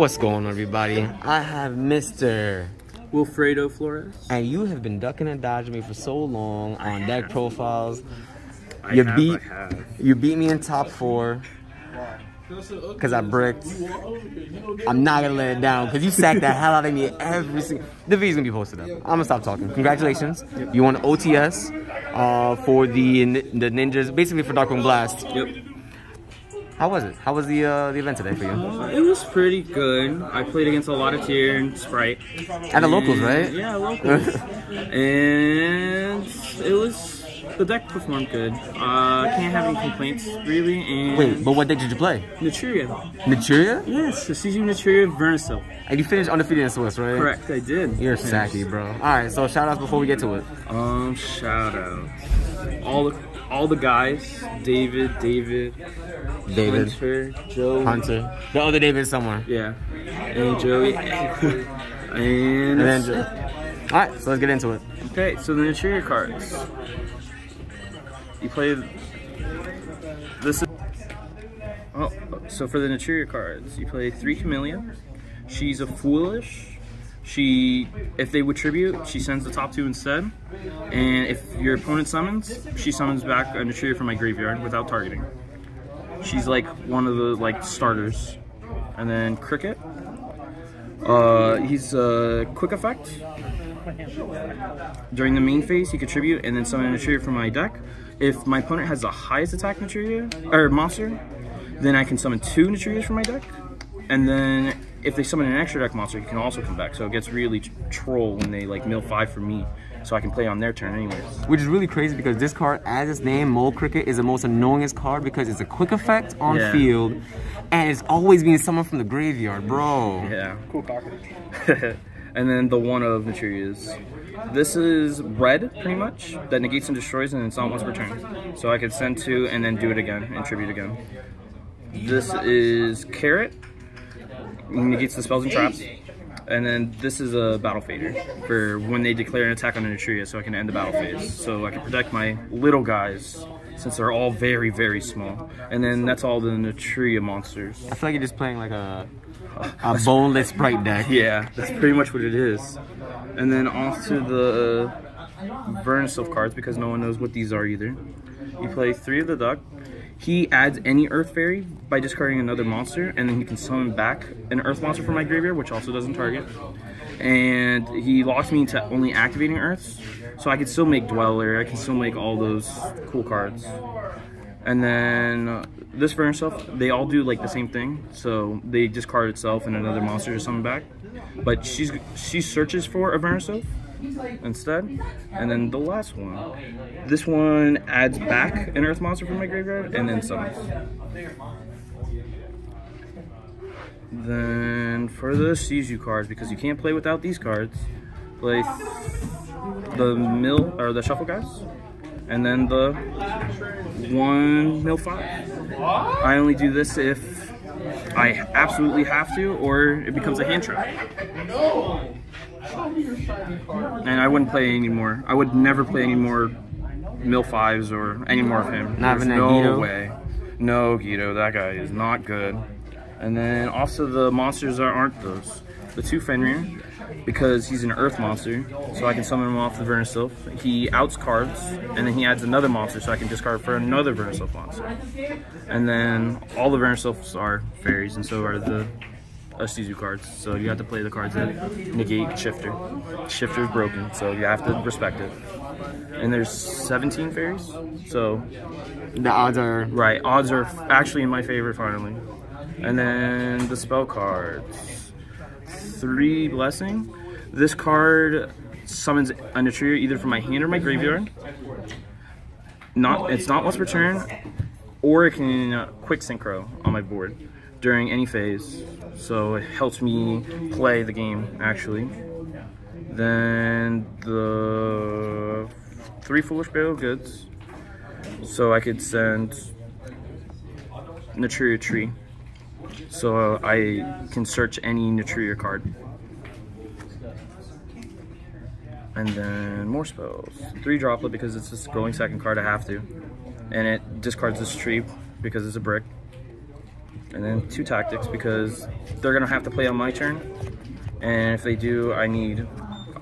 What's going on, everybody? I have Mr. Wilfredo Flores. And you have been ducking and dodging me for so long on deck profiles. I have. You beat me in top 4 because I bricked. I'm not gonna let it down because you sacked the hell out of me every single. The video's gonna be posted up. I'm gonna stop talking. Congratulations, you won OTS for the ninjas, basically for Darkwing Blast. Yep. How was it? How was the event today for you? It was pretty good. I played against a lot of tier and Sprite. And the locals, right? Yeah, locals. And it was, the deck performed good. Can't have any complaints, really. And wait, but what deck did you play? Naturia. Naturia? Yes, Ishizu Naturia Vernasil. And you finished undefeated in Swiss, right? Correct, I did. You're sacky, bro. Alright, so shout outs before we get to it. Shout out. All the guys, David, Hunter, Joe. Hunter. The other David somewhere. Yeah. And Joey. and then Joe. Alright, so let's get into it. Okay, so the Naturia cards. You play this. So for the Naturia cards, you play 3 Camellia. She's a foolish. If they would tribute, she sends the top 2 instead. And if your opponent summons, she summons back a Naturia from my graveyard without targeting. She's like one of the starters. And then Cricket. He's a quick effect. During the main phase, he could tribute and then summon a Naturia from my deck. If my opponent has the highest attack Naturia or monster, then I can summon 2 Naturias from my deck. And then if they summon an extra deck monster, he can also come back. So it gets really troll when they mill 5 for me, so I can play on their turn anyways. Which is really crazy because this card, as its name, Mole Cricket, is the most annoyingest card because it's a quick effect on field, and it's always being summoned from the graveyard, bro. Yeah. Cool cockroach. And then the one of Naturias. This is red, pretty much, that negates and destroys, and it's not once per turn. So I could send 2 and then do it again and tribute again. This is Carrot. Negates the spells and traps. And then this is a battle fader for when they declare an attack on a Naturia, so I can end the battle phase. So I can protect my little guys since they're all very, very small. And then that's all the Naturia monsters. I feel like you're just playing like a boneless Sprite deck. Yeah, that's pretty much what it is. And then off to the Vernasil cards because no one knows what these are either. You play 3 of the duck. He adds any Earth Fairy by discarding another monster, and then he can summon back an Earth monster from my graveyard, which also doesn't target. And he locks me into only activating Earths, so I can still make Dweller, I can still make all those cool cards. And then this Vernasil, they all do the same thing, so they discard itself and another monster to summon back. But she searches for a Vernasil instead. And then the last one, this one adds back an Earth monster from my graveyard and then summons. Then for the Ishizu cards, because you can't play without these cards, play the shuffle guys, and then the 1 mill 5. I only do this if I absolutely have to, or it becomes a hand trap. And I wouldn't play any more. I would never play any more mill 5s or any more of him. Not even no way. No, Guido, that guy is not good. And then also the monsters aren't those. The 2 Fenrir, because he's an Earth monster, so I can summon him off the Vernasil. He outs cards, and then he adds another monster, so I can discard for another Vernasil monster. And then all the Vernasils are fairies, and so are the Ishizu cards. So you have to play the cards that negate Shifter. Shifter's broken, so you have to respect it. And there's 17 fairies, so the odds are right. Odds are actually in my favor finally. And then the spell cards. 3 Blessing. This card summons a Naturia either from my hand or my graveyard. It's not once per turn, or it can quick synchro on my board during any phase. So it helps me play the game actually. Then the 3 Foolish Bale of Goods. So I could send Naturia Tree. So I can search any Naturia card. And then more spells. 3 Droplet because it's this going second card, I have to. And it discards this tree because it's a brick. And then 2 tactics because they're gonna have to play on my turn. And if they do, I need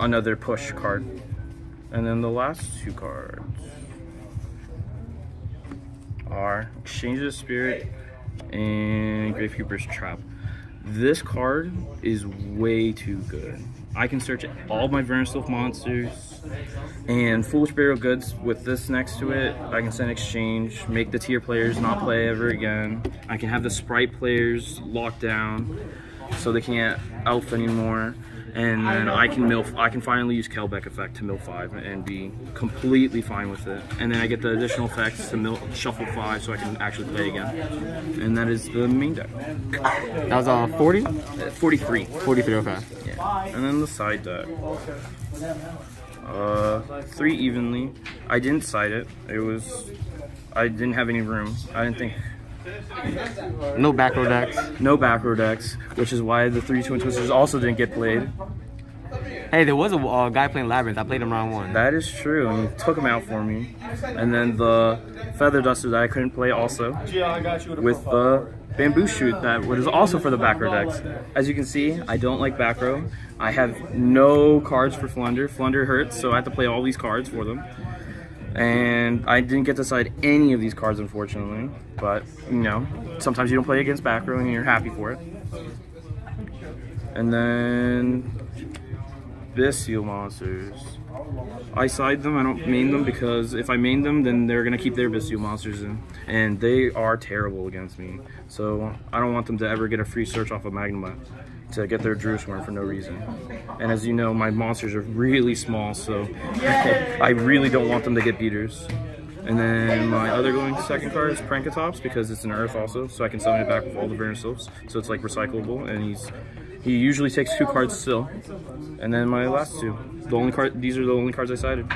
another push card. And then the last 2 cards are Exchange of Spirit and Gravekeeper's Trap. This card is way too good. I can search all my Vernusylph monsters and Foolish Burial Goods with this next to it. I can send exchange, make the tier players not play ever again. I can have the sprite players locked down so they can't elf anymore. And then I can finally use Kelbeck effect to mill 5 and be completely fine with it. And then I get the additional effects to shuffle 5 so I can actually play again. And that is the main deck. That was on 40? 43. 43, okay. Yeah. And then the side deck. 3 evenly. I didn't side it. I didn't have any room. I didn't think. No back row decks. No back row decks, which is why the 3 Twin Twisters also didn't get played. Hey, there was a guy playing Labyrinth. I played him round 1. That is true, and he took him out for me. And then the Feather Duster that I couldn't play also, with the Bamboo Shoot that was also for the back row decks. As you can see, I don't like back row. I have no cards for Flunder. Flunder hurts, so I have to play all these cards for them. And I didn't get to side any of these cards, unfortunately. But, you know, sometimes you don't play against back row and you're happy for it. And then Bestial monsters. I side them, I don't main them, because if I main them, then they're going to keep their Bestial monsters in. And they are terrible against me. So I don't want them to ever get a free search off of Magnemite to get their Druid Swarm for no reason. And as you know, my monsters are really small, so I really don't want them to get beaters. And then my other second card is Prankatops, because it's an Earth also, so I can summon it back with all the Vernusylphs, so it's like recyclable, and he usually takes 2 cards still. And then my last 2, these are the only cards I sided.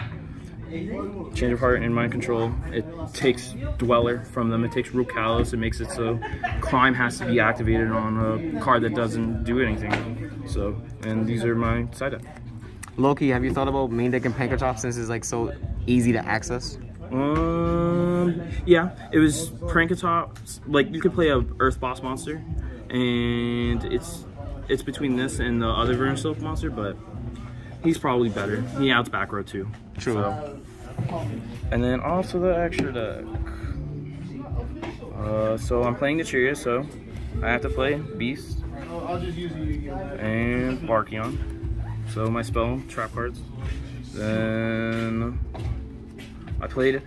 Change of Heart and Mind Control. It takes Dweller from them. It takes Root Callous. It makes it so Crime has to be activated on a card that doesn't do anything. So, and these are my side deck. Loki, have you thought about main decking Prankatops since it's like so easy to access? Yeah, it was Prankatops. Like, you could play a Earth Boss monster, and it's between this and the other Vernusylph monster, but he's probably better. He outs back row too. True. So. And then also the extra deck. So I'm playing Naturia, so I have to play Beast and Barkion. So my spell trap cards. Then I'm playing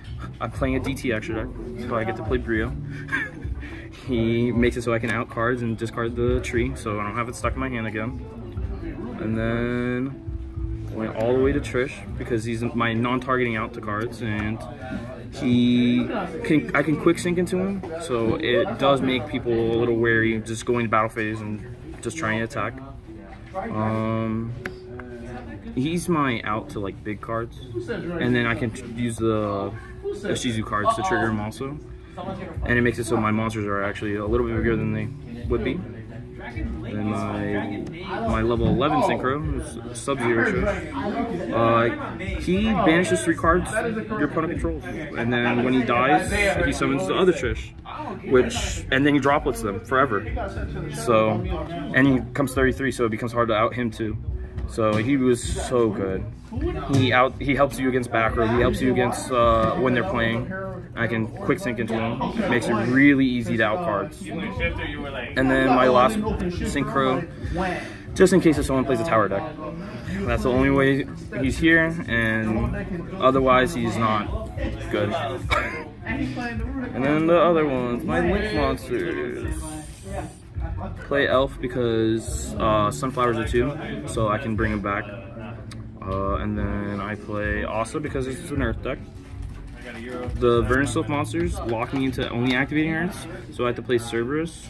a DT extra deck, so I get to play Brio. He makes it so I can out cards and discard the tree, so I don't have it stuck in my hand again. And then went all the way to Trish because he's my non-targeting out to cards, and I can quick sync into him, so it does make people a little wary just going to battle phase and just trying to attack. He's my out to like big cards, and then I can use the Ishizu cards to trigger him also, and it makes it so my monsters are actually a little bit bigger than they would be. And my level 11 Synchro is Sub-Zero Trish. He banishes 3 cards your opponent controls, and then when he dies, he summons the other Trish, and then he droplets them forever. So, and he comes 33, so it becomes hard to out him too. So he was so good. He helps you against back row. He helps you against when they're playing. I can quick sync into him. It makes it really easy to out cards. And then my last Synchro, just in case if someone plays a tower deck. That's the only way he's here, and otherwise he's not good. And then the other ones, my Link monsters. Play Elf because Sunflowers are 2, so I can bring him back. And then I play Asa because it's an Earth deck. The Vernusylph monsters lock me into only activating Earths, so I have to play Cerberus.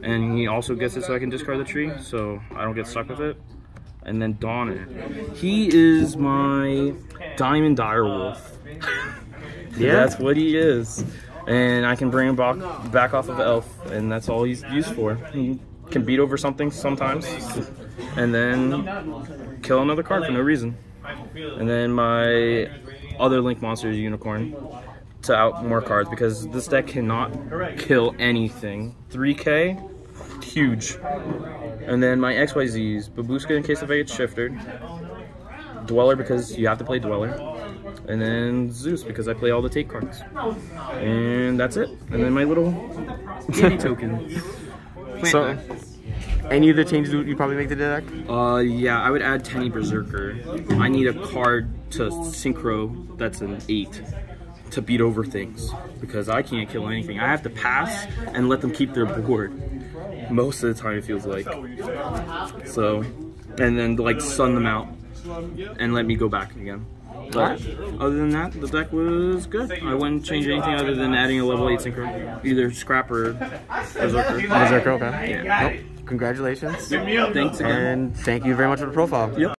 And he also gets it so I can discard the tree, so I don't get stuck with it. And then Donner. He is my Diamond Direwolf. Yeah, that's what he is. And I can bring him back off of Elf, and that's all he's used for. He can beat over something sometimes, and then kill another card for no reason. And then my other Link monster is Unicorn. to out more cards because this deck cannot kill anything. 3K, huge. And then my XYZs, Babushka in case if I get shifted, Dweller because you have to play Dweller, and then Zeus because I play all the take cards. And that's it. And then my little candy token. So, any of the changes you probably make to the deck? Yeah, I would add Tenny Berserker. I need a card to synchro that's an 8 to beat over things because I can't kill anything. I have to pass and let them keep their board most of the time, it feels like. So, and then like sun them out and let me go back again. But other than that, the deck was good. I wouldn't change anything other than adding a level 8 synchro, either Scrap or Berserker. Berserker, okay. Yeah. Nope. Congratulations. Thanks again. And thank you very much for the profile. Yep.